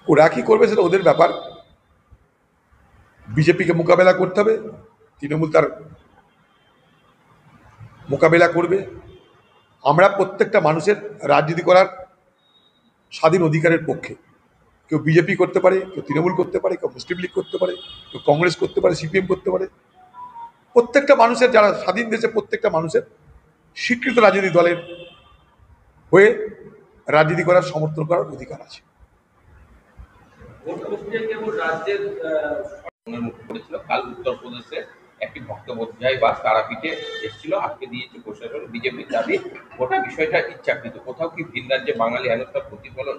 ওরা কি করবে সেটা ওদের ব্যাপার। বিজেপিকে মোকাবেলা করতে হবে, তৃণমূল তার মোকাবেলা করবে। আমরা প্রত্যেকটা মানুষের রাজনীতি করার স্বাধীন অধিকারের পক্ষে। কেউ বিজেপি করতে পারে, কেউ তৃণমূল করতে পারে, কেউ মুসলিম লীগ করতে পারে, কেউ কংগ্রেস করতে পারে, সিপিএম করতে পারে। প্রত্যেকটা মানুষের, যারা স্বাধীন দেশে, প্রত্যেকটা মানুষের স্বীকৃত রাজনৈতিক দলের হয়ে রাজনীতি করার, সমর্থন করার অধিকার আছে। কাল উত্তরপ্রদেশে একটি ভক্তবোধযায়ী বাস তারাপীঠে এসেছিল, আটকে দিয়েছে প্রশাসন। বিজেপির দাবি গোটা বিষয়টা ইচ্ছাকৃত। কোথাও কি ভিন রাজ্যে বাঙালি হেনস্থার প্রতিফলন?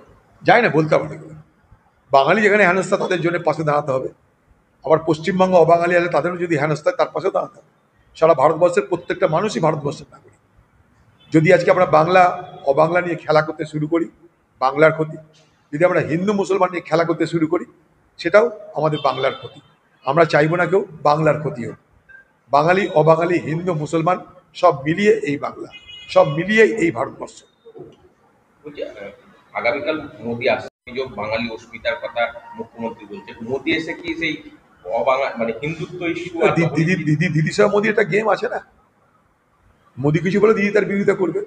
যায় না, বলতে হবে না। বাঙালি যেখানে হেনস্থা, তাদের জন্য পাশে দাঁড়াতে হবে। আবার পশ্চিমবঙ্গ অবাঙালি আছে, তাদেরও যদি হেনস্থা, তার পাশে দাঁড়াতে হবে। সারা ভারতবর্ষের প্রত্যেকটা মানুষই ভারতবর্ষের নাগরিক। যদি আজকে আমরা বাংলা অবাংলা নিয়ে খেলা করতে শুরু করি, বাংলার ক্ষতি। যদি আমরা হিন্দু মুসলমান নিয়ে খেলা করতে শুরু করি, সেটাও আমাদের বাংলার ক্ষতি। আমরা চাইবো না কেউ বাংলার ক্ষতি হোক। বাঙালি অবাঙালি, হিন্দু মুসলমান সব মিলিয়ে এই বাংলা, সব মিলিয়ে এই ভারতবর্ষ। আগামীকাল মোদী আসছে, বাঙালি অস্মিতার কথা মুখ্যমন্ত্রী বলছে। মোদী এসে কি সেই মানে হিন্দুত্ব ইস্যু? দিদি সহ মোদী একটা গেম আছে না, মোদী কিছু বলে দিদি তার বিরোধিতা করবে,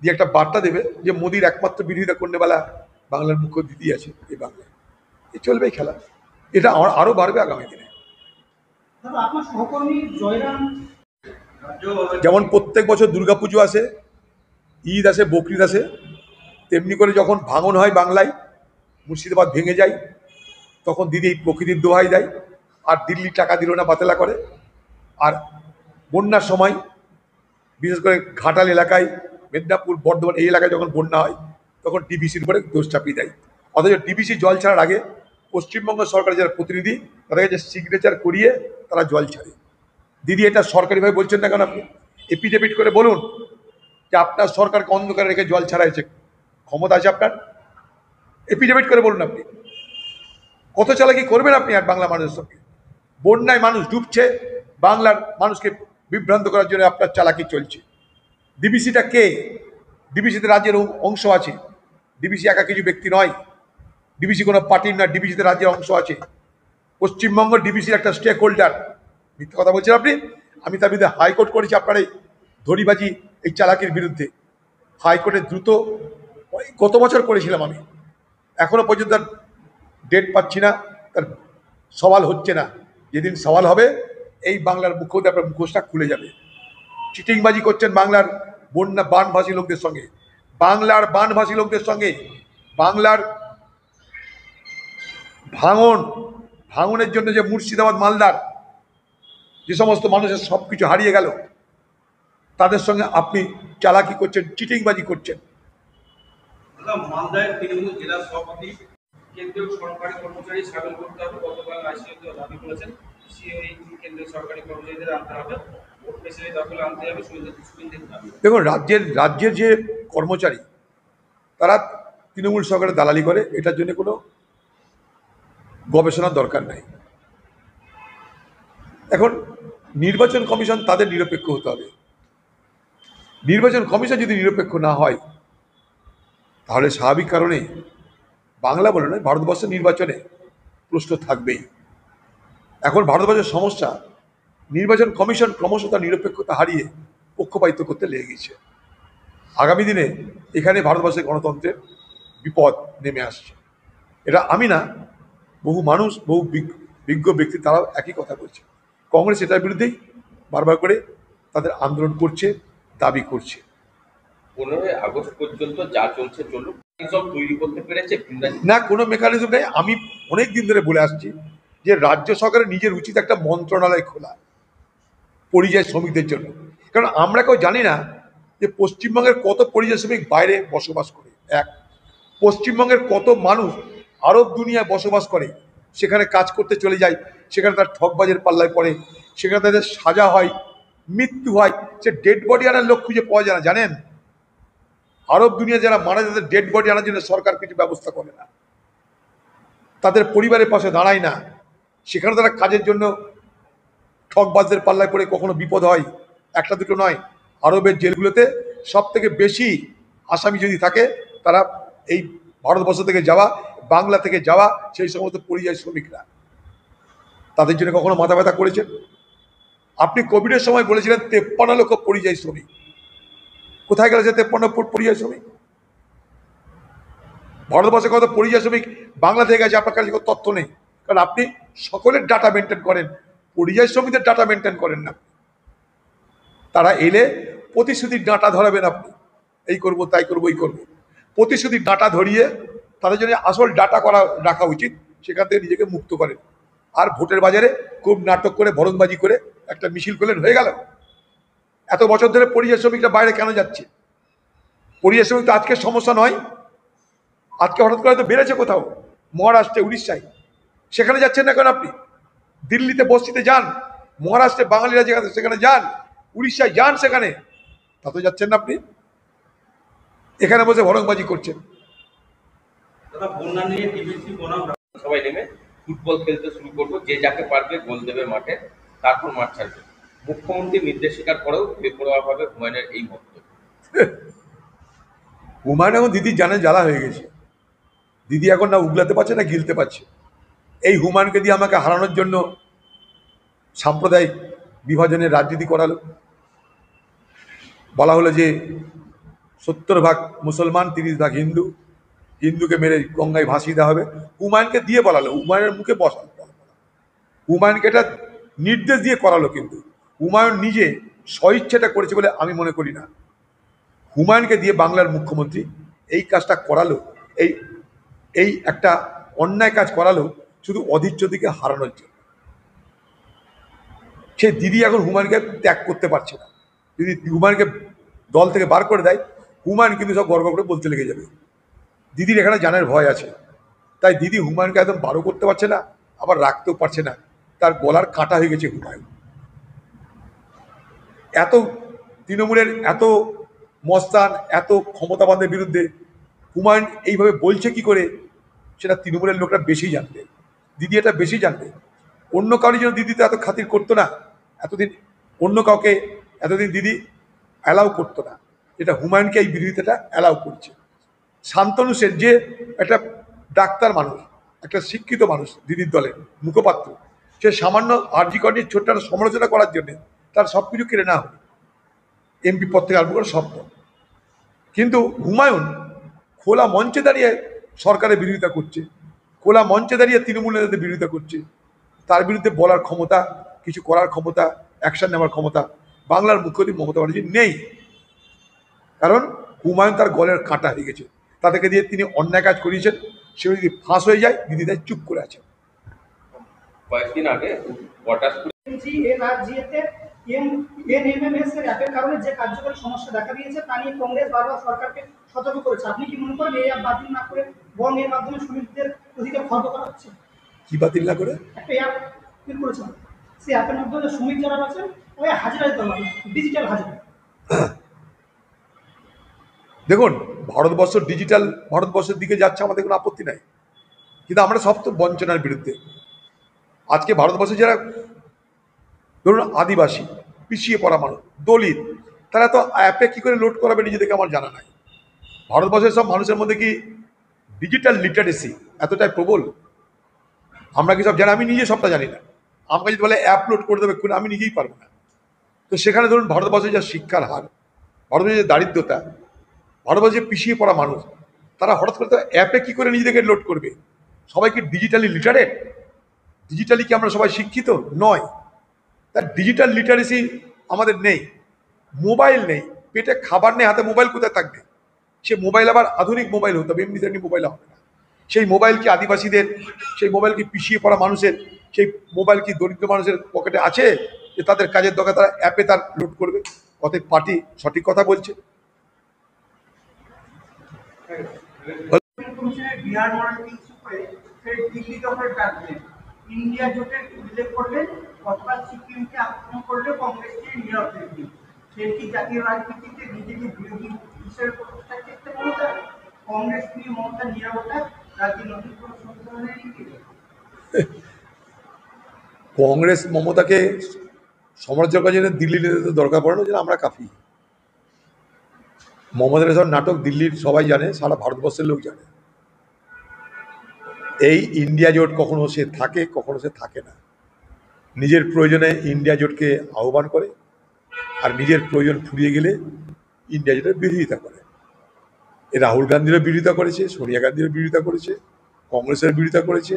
দিয়ে একটা বার্তা দেবে যে মোদীর একমাত্র বিরোধিতা করতে বেলা বাংলার মুখ্য দিদি আছে এই বাংলায়। এই চলবে খেলা, এটা আরো বাড়বে আগামী দিনে। যেমন প্রত্যেক বছর দুর্গাপুজো আসে, ঈদ আসে, বকরিদ আসে, তেমনি করে যখন ভাঙন হয় বাংলায়, মুর্শিদাবাদ ভেঙে যায়, তখন দিদি এই প্রকৃতির দোহাই দেয়। আর দিল্লি টাকা দিল না, বাতেলা করে। আর বন্যার সময় বিশেষ করে ঘাটাল এলাকায়, মেদিনীপুর, বর্ধমান এই এলাকায় যখন বন্যা হয়, তখন ডিবিসির উপরে দোষ চাপিয়ে দেয়। অথচ ডিবিসি জল ছাড়ার আগে পশ্চিমবঙ্গ সরকারের যারা প্রতিনিধি, তাদের কাছে সিগনেচার করিয়ে তারা জল ছাড়ে। দিদি এটা সরকারিভাবে বলছেন না কেন? আপনি এপিডেভিট করে বলুন যে আপনার সরকারকে অন্ধকারে রেখে জল ছাড়াইছে, ক্ষমতা আছে আপনার, এপিডেভিট করে বলুন। আপনি কত চালাকি করবেন আপনি আর বাংলা মানুষের সঙ্গে? বন্যায় মানুষ ডুবছে, বাংলার মানুষকে বিভ্রান্ত করার জন্য আপনার চালাকি চলছে। ডিবিসিটা কে? ডিবিসিতে রাজ্যের অংশ আছে। ডিবিসি একা কিছু ব্যক্তি নয়, ডিবিসি কোনো পার্টির না, ডিবিসিতে রাজ্যের অংশ আছে। পশ্চিমবঙ্গ ডিবিসির একটা স্টেক হোল্ডার। মিথ্যা কথা বলছেন আপনি। আমি তার বিরুদ্ধে হাইকোর্ট করেছি আপনার এই ধরিবাজি, এই চালাকির বিরুদ্ধে। হাইকোর্টে দ্রুত গত বছর করেছিলাম আমি, এখনো পর্যন্ত ডেট পাচ্ছি না, তার সওয়াল হচ্ছে না। যেদিন সওয়াল হবে, এই বাংলার মুখ্যমন্ত্রী আপনার মুখোশটা খুলে যাবে। চিটিংবাজি করছেন বাংলার বন্যা বানভাসী লোকদের সঙ্গে, বাংলার বানভাসী লোকদের সঙ্গে। বাংলার ভাঙনের জন্য যে মুর্শিদাবাদ, মালদার যে সমস্ত মানুষের সব কিছু হারিয়ে গেল, তাদের সঙ্গে আপনি চালাকি করছেন, চিটিংবাজি করছেন। মালদায় তৃণমূল জেলা সভাপতি কেন্দ্রীয় সরকারি কর্মচারী সামিল করতে হবে, গতকাল আইসিএতে দাবি করেছেন। কেন্দ্রীয় সরকারি কর্মচারীদের আনতে হবে, ভোট মেশিনে দখলে আনতে হবে। দেখুন, রাজ্যের যে কর্মচারী, তারা তৃণমূল সরকারের দালালি করে, এটার জন্য কোনো গবেষণার দরকার নাই। এখন নির্বাচন কমিশন তাদের নিরপেক্ষ হতে হবে। নির্বাচন কমিশন যদি নিরপেক্ষ না হয়, তাহলে স্বাভাবিক কারণে বাংলা বলে নয়, ভারতবর্ষের নির্বাচনে প্রশ্ন থাকবেই। এখন ভারতবর্ষের সমস্যা, নির্বাচন কমিশন ক্রমশ তার নিরপেক্ষতা হারিয়ে পক্ষপাতিত্ব করতে লেগে গেছে। আগামী দিনে এখানে ভারতবর্ষের গণতন্ত্রের বিপদ নেমে আসছে। এটা আমি না, বহু মানুষ, বহু বিজ্ঞ ব্যক্তি, তারাও একই কথা বলছে। কংগ্রেস এটার বিরুদ্ধেই বারবার করে তাদের আন্দোলন করছে, দাবি করছে। 15 আগস্ট পর্যন্ত যা চলছে চলুক, তৈরি করতে পেরেছে না, কোনো মেকানিজম নেই। আমি অনেক দিন ধরে বলে আসছি যে রাজ্য সরকারের নিজের উচিত একটা মন্ত্রণালয় খোলা পরিযায়ী শ্রমিকদের জন্য। কারণ আমরা কেউ জানি না যে পশ্চিমবঙ্গের কত পরিযায়ী শ্রমিক বাইরে বসবাস করে। এক, পশ্চিমবঙ্গের কত মানুষ আরব দুনিয়ায় বসবাস করে, সেখানে কাজ করতে চলে যায়, সেখানে তার ঠকবাজের পাল্লায় পড়ে, সেখানে তাদের সাজা হয়, মৃত্যু হয়, সে ডেড বডি আনার লোক খুঁজে পাওয়া যায় না। জানেন, আরব দুনিয়া যারা মারা যায়, তাদের ডেড বডি আনার জন্য সরকার কিছু ব্যবস্থা করে না, তাদের পরিবারের পাশে দাঁড়ায় না। সেখানে তারা কাজের জন্য ঠকবাজদের পাল্লায় পড়ে কখনো বিপদ হয়। একটা দুটো নয়, আরবের জেলগুলোতে সব থেকে বেশি আসামি যদি থাকে, তারা এই ভারতবর্ষ থেকে যাওয়া, বাংলা থেকে যাওয়া সেই সমস্ত পরিযায়ী শ্রমিকরা, তাদের জন্য কখনো মাথা ব্যথা করেছেন? আপনি কোভিডের সময় বলেছিলেন 53 লক্ষ পরিযায়ী শ্রমিক। কোথায় গেল সে 53 পরিযায়ী শ্রমিক? ভারতবর্ষে কত পরিযায়ী শ্রমিক বাংলা থেকে গেছে আপনার কাছে কোনো তথ্য নেই, কারণ আপনি সকলের ডাটা মেনটেন করেন, পরিযায়ী শ্রমিকদের ডাটা মেনটেন করেন না। তারা এলে প্রতিশ্রুতির ডাঁটা ধরাবেন আপনি, এই করব তাই করব এই করব, প্রতিশ্রুতির ডাঁটা ধরিয়ে তাদের জন্য আসল ডাটা করা রাখা উচিত, সেখান থেকে নিজেকে মুক্ত করেন। আর ভোটের বাজারে খুব নাটক করে ভরতবাজি করে একটা মিছিল করলেন, হয়ে গেল। এত বছর ধরে পরিযায়ী শ্রমিকরা বাইরে কেন যাচ্ছে? পরিযায়ী শ্রমিক তো আজকের সমস্যা নয়, আজকে হঠাৎ করে তো বেড়েছে কোথাও, মহারাষ্ট্রে, উড়িষ্যায়, সেখানে যাচ্ছেন না কেন আপনি? দিল্লিতে বস্তিতে যান, মহারাষ্ট্রে বাঙালিরা যেখানে সেখানে যান, উড়িষ্যায় যান, সেখানে তা তো যাচ্ছেন না আপনি, এখানে বসে ভরতবাজি করছেন। দাদা, বন্যা নিয়ে টিবিসি বনাম সবাই নেমে ফুটবল খেলতে শুরু করবো, যে যাকে পারবে গোল দেবে মাঠে, তারপর মাঠ ছাড়বে। মুখ্যমন্ত্রীর নির্দেশ স্বীকার করেও বেপরোয়াভাবে হুমায়ুনের এই বক্তব্য। হুমায়ুন এখন দিদির জানে জ্বালা হয়ে গেছে, দিদি এখন না উগলাতে পারছে না গিলতে পারছে। এই হুমায়ুনকে দিয়ে আমাকে হারানোর জন্য সাম্প্রদায়িক বিভাজনের রাজনীতি করালো। বলা হলো যে 70 ভাগ মুসলমান, 30 ভাগ হিন্দু, হিন্দুকে মেরে গঙ্গায় ভাসিয়ে দেওয়া হবে। হুমায়ুনকে দিয়ে বলালো, হুমায়ুনের মুখে বসালো, হুমায়ুনকে এটা নির্দেশ দিয়ে করালো। কিন্তু হুমায়ুন নিজে স্বইচ্ছাটা করেছে বলে আমি মনে করি না। হুমায়ুনকে দিয়ে বাংলার মুখ্যমন্ত্রী এই কাজটা করালো, এই এই একটা অন্যায় কাজ করালো শুধু অধীর চৌধুরীকে হারানোর জন্য। সে দিদি এখন হুমায়ুনকে ত্যাগ করতে পারছে না। যদি হুমায়ুনকে দল থেকে বার করে দেয়, হুমায়ুন কিন্তু সব গর্ব করে বলতে লেগে যাবে। দিদির এখানে জানার ভয় আছে, তাই দিদি হুমায়ুনকে একদম বারো করতে পারছে না, আবার রাখতেও পারছে না। তার গলার কাঁটা হয়ে গেছে হুমায়ুন। এত তৃণমূলের এত মস্তান, এত ক্ষমতাবানদের বিরুদ্ধে হুমায়ুন এইভাবে বলছে কি করে, সেটা তৃণমূলের লোকরা বেশি জানবে, দিদি এটা বেশি জানবে। অন্য কারোর জন্য দিদি তো এত খাতির করতো না এতদিন, অন্য কাউকে এতদিন দিদি অ্যালাউ করতো না, এটা হুমায়ুনকে এই বিরোধিতাটা অ্যালাউ করছে। শান্তনু সেন যে একটা ডাক্তার মানুষ, একটা শিক্ষিত মানুষ, দিদির দলের মুখপাত্র, সে সামান্য আরজি কর্মীর ছোট্ট একটা সমালোচনা করার জন্যে তার সব কিছু কেড়ে নেওয়া হবে, এমপি পদ থেকে আরম্ভ করে সব পদ। কিন্তু হুমায়ুন খোলা মঞ্চে দাঁড়িয়ে সরকারের বিরোধিতা করছে, খোলা মঞ্চে দাঁড়িয়ে তৃণমূল নেতাদের বিরোধিতা করছে। তার বিরুদ্ধে বলার ক্ষমতা, কিছু করার ক্ষমতা, অ্যাকশন নেওয়ার ক্ষমতা বাংলার মুখ্যমন্ত্রী মমতা ব্যানার্জি নেই। কারণ হুমায়ুন তার গলের কাঁটা হয়ে গেছে, তাদেরকে দিয়ে তিনি অন্যায় কাজ করিয়েছেন, সে যদি ফাঁস হয়ে যায় দিদি তাই চুপ করে আছে। কয়েকদিন আগে পটাশপুর এনএমএমএস-এর অ্যাপের কারণে যে কার্যকরী সমস্যা দেখা দিয়েছে তা নিয়ে কংগ্রেস বারবার সরকারকে সতর্ক করেছে। আপনি কি মনে করেন এই অ্যাপ বাতিল না করে বরং এর মাধ্যমে শ্রমিকদের অধিকার খর্ব করা হচ্ছে? কি বাতিল না করে? একটা অ্যাপ তৈরি করেছেন, সেই অ্যাপের মাধ্যমে শ্রমিক যারা আছেন ওই হাজিরা দিতে হবে, ডিজিটাল হাজিরা। দেখুন, ভারতবর্ষ ডিজিটাল ভারতবর্ষের দিকে যাচ্ছে, আমাদের কোনো আপত্তি নাই, কিন্তু আমরা সব তো বঞ্চনার বিরুদ্ধে। আজকে ভারতবর্ষে যারা ধরুন আদিবাসী, পিছিয়ে পড়া মানুষ, দলিত, তারা তো অ্যাপে কী করে লোড করাবে নিজেদেরকে আমার জানা নাই। ভারতবর্ষের সব মানুষের মধ্যে কি ডিজিটাল লিটারেসি এতটাই প্রবল? আমরা কি সব জানি? আমি নিজে সবটা জানি না। আমাকে যদি বলে অ্যাপ লোড করে দেবে, আমি নিজেই পারবো না। তো সেখানে ধরুন ভারতবর্ষের যা শিক্ষার হার, ভারতবর্ষের যে দারিদ্রতা, ভারতবর্ষে পিছিয়ে পড়া মানুষ, তারা হঠাৎ করে তো অ্যাপে কী করে নিজেদেরকে লোড করবে? সবাই কি ডিজিটালি লিটারেট? ডিজিটালি কি আমরা সবাই শিক্ষিত নয়? তার ডিজিটাল লিটারেসি আমাদের নেই, মোবাইল নেই, পেটে খাবার নেই, হাতে মোবাইল কোথায় থাকবে? সে মোবাইল আবার আধুনিক মোবাইল হতে হবে, এমনি তেমনি মোবাইল হবে না। সেই মোবাইল কি আদিবাসীদের, সেই মোবাইল কি পিছিয়ে পড়া মানুষের, সেই মোবাইল কি দরিদ্র মানুষের পকেটে আছে যে তাদের কাজের দরকার তারা অ্যাপে তার লোড করবে? অতএব পার্টি সঠিক কথা বলছে। বিহার মডেলকে ইস্যু করে ফের দিল্লি দখলের ডাক দিলেন, ইন্ডিয়া জোটের উল্লেখ করলেন, গতকাল সিকিমকে আক্রমণ করলে কংগ্রেসকে নীরব রেখে সে কি জাতীয় রাজনীতিতে নিজেকে বিরোধী হিসেবে প্রতিষ্ঠার চেষ্টা মমতা? কংগ্রেস নিয়ে মমতার নীরবতা রাজ্যে নতুন কোনো সংশোধনের ইঙ্গিত? কংগ্রেস মমতাকে সমালোচনা করার জন্য দিল্লি নেতাদের দরকার পড়ে না, যে আমরা কাফি। মমতার সব নাটক দিল্লির সবাই জানে, সারা ভারতবর্ষের লোক জানে। এই ইন্ডিয়া জোট কখনো সে থাকে, কখনো সে থাকে না। নিজের প্রয়োজনে ইন্ডিয়া জোটকে আহ্বান করে, আর নিজের প্রয়োজন ফুরিয়ে গেলে ইন্ডিয়া জোটের বিরোধিতা করে। এ রাহুল গান্ধীরও বিরোধিতা করেছে, সোনিয়া গান্ধীরও বিরোধিতা করেছে, কংগ্রেসের বিরোধিতা করেছে।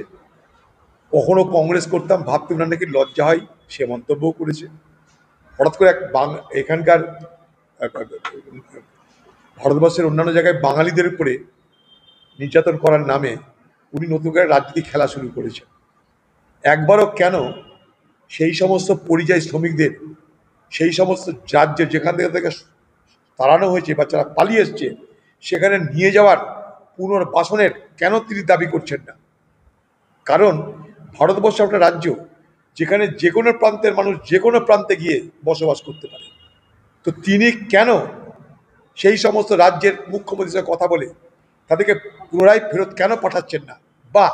কখনো কংগ্রেস করতাম ভাবতে ওনার নাকি লজ্জা হয়, সে মন্তব্যও করেছে। হঠাৎ করে এখানকার ভারতবর্ষের অন্যান্য জায়গায় বাঙালিদের উপরে নির্যাতন করার নামে উনি নতুন করে রাজনীতি খেলা শুরু করেছেন। একবারও কেন সেই সমস্ত পরিযায়ী শ্রমিকদের সেই সমস্ত রাজ্য যেখান থেকে তাড়ানো হয়েছে বা যারা পালিয়ে এসছে সেখানে নিয়ে যাওয়ার পুনর্বাসনের কেন তিনি দাবি করছেন না? কারণ ভারতবর্ষ একটা রাজ্য যেখানে যে কোনো প্রান্তের মানুষ যে কোনো প্রান্তে গিয়ে বসবাস করতে পারে। তো তিনি কেন সেই সমস্ত রাজ্যের মুখ্যমন্ত্রীর সাথে কথা বলে তাদেরকে পুনরায় ফেরত কেন পাঠাচ্ছেন না? বা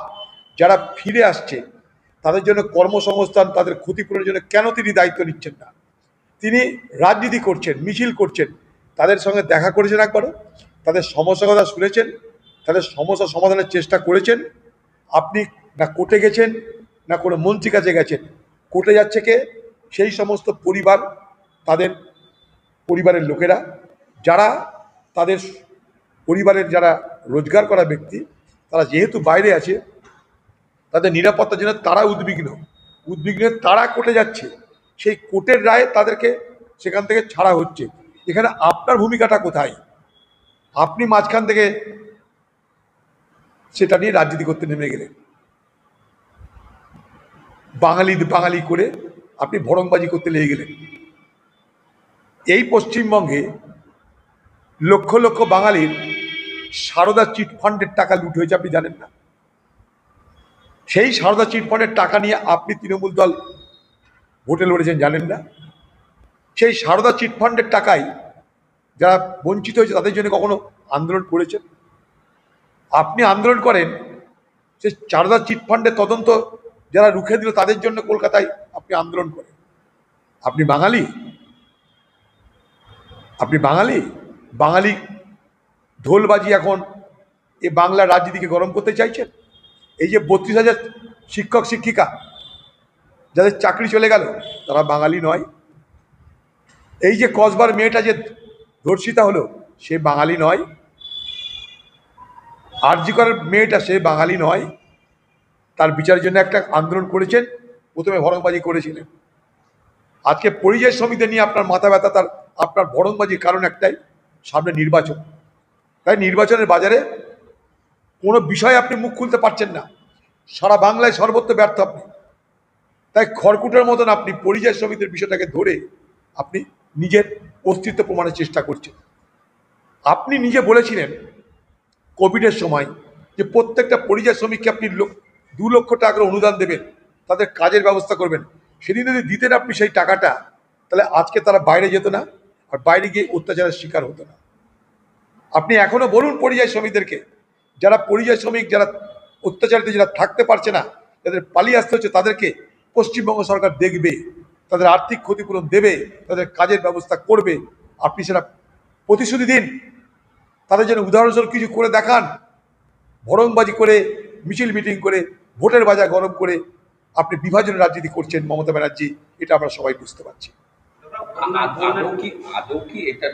যারা ফিরে আসছে তাদের জন্য কর্মসংস্থান, তাদের ক্ষতিপূরণের জন্য কেন তিনি দায়িত্ব নিচ্ছেন না? তিনি রাজনীতি করছেন, মিছিল করছেন, তাদের সঙ্গে দেখা করেছেন একবারও? তাদের সমস্যার কথা শুনেছেন? তাদের সমস্যা সমাধানের চেষ্টা করেছেন? আপনি না কোর্টে গেছেন, না কোনো মন্ত্রীর কাছে গেছেন। কোর্টে যাচ্ছে কে? সেই সমস্ত পরিবার, তাদের পরিবারের লোকেরা, যারা তাদের পরিবারের যারা রোজগার করা ব্যক্তি, তারা যেহেতু বাইরে আছে তাদের নিরাপত্তার জন্য তারা উদ্বিগ্ন তারা কোর্টে যাচ্ছে। সেই কোর্টের রায়ে তাদেরকে সেখান থেকে ছাড়া হচ্ছে। এখানে আপনার ভূমিকাটা কোথায়? আপনি মাঝখান থেকে সেটা নিয়ে রাজনীতি করতে নেমে গেলেন। বাঙালি করে আপনি ভড়ংবাজি করতে লেগে গেলেন। এই পশ্চিমবঙ্গে লক্ষ লক্ষ বাঙালির সারদা চিটফান্ডের টাকা লুট হয়েছে, আপনি জানেন না? সেই সারদা চিটফান্ডের টাকা নিয়ে আপনি তৃণমূল দল ভোটে লড়েছেন, জানেন না? সেই সারদা চিটফান্ডের টাকায় যারা বঞ্চিত হয়েছে তাদের জন্য কখনো আন্দোলন করেছেন? আপনি আন্দোলন করেন সেই সারদা চিটফান্ডের তদন্ত যারা রুখে দিল তাদের জন্য কলকাতায় আপনি আন্দোলন করেন। আপনি বাঙালি? বাঙালি ঢোলবাজি এখন এ বাংলা রাজনীতিকে গরম করতে চাইছেন। এই যে 32,000 শিক্ষক শিক্ষিকা যাদের চাকরি চলে গেল, তারা বাঙালি নয়। এই যে কসবার মেয়েটা যে ধর্ষিতা হলো, সে বাঙালি নয়। আরজি করের মেয়েটা, সে বাঙালি নয়। তার বিচারের জন্য একটা আন্দোলন করেছেন, প্রথমে ভড়ংবাজি করেছিলেন। আজকে পরিযায়ী শ্রমিকদের নিয়ে আপনার মাথা ব্যথা, তার আপনার ভড়ংবাজির কারণ একটাই, সামনে নির্বাচন। তাই নির্বাচনের বাজারে কোনো বিষয়ে আপনি মুখ খুলতে পারছেন না। সারা বাংলায় সর্বত্র ব্যর্থ আপনি। তাই খড়কুটোর মতন আপনি পরিযায়ী শ্রমিকদের বিষয়টাকে ধরে আপনি নিজের অস্তিত্ব প্রমাণের চেষ্টা করছেন। আপনি নিজে বলেছিলেন কোভিডের সময় যে প্রত্যেকটা পরিযায়ী শ্রমিককে আপনি 2 লক্ষ টাকা করে অনুদান দেবেন, তাদের কাজের ব্যবস্থা করবেন। সেদিন যদি দিতেন আপনি সেই টাকাটা, তাহলে আজকে তারা বাইরে যেত না, আর বাইরে গিয়ে অত্যাচারের শিকার হতো না। আপনি এখনো বলুন পরিযায়ী শ্রমিকদেরকে, যারা পরিযায়ী শ্রমিক, যারা অত্যাচারিত, যারা থাকতে পারছে না, যাদের পালিয়ে আসতে হচ্ছে, তাদেরকে পশ্চিমবঙ্গ সরকার দেখবে, তাদের আর্থিক ক্ষতিপূরণ দেবে, তাদের কাজের ব্যবস্থা করবে। আপনি সেটা প্রতিশ্রুতি দিন, তাদের জন্য উদাহরণস্বরূপ কিছু করে দেখান। ভড়ংবাজি করে, মিছিল মিটিং করে, ভোটের বাজার গরম করে আপনি বিভাজনের রাজনীতি করছেন মমতা ব্যানার্জি, এটা আমরা সবাই বুঝতে পারছি। আদৌ কি এটা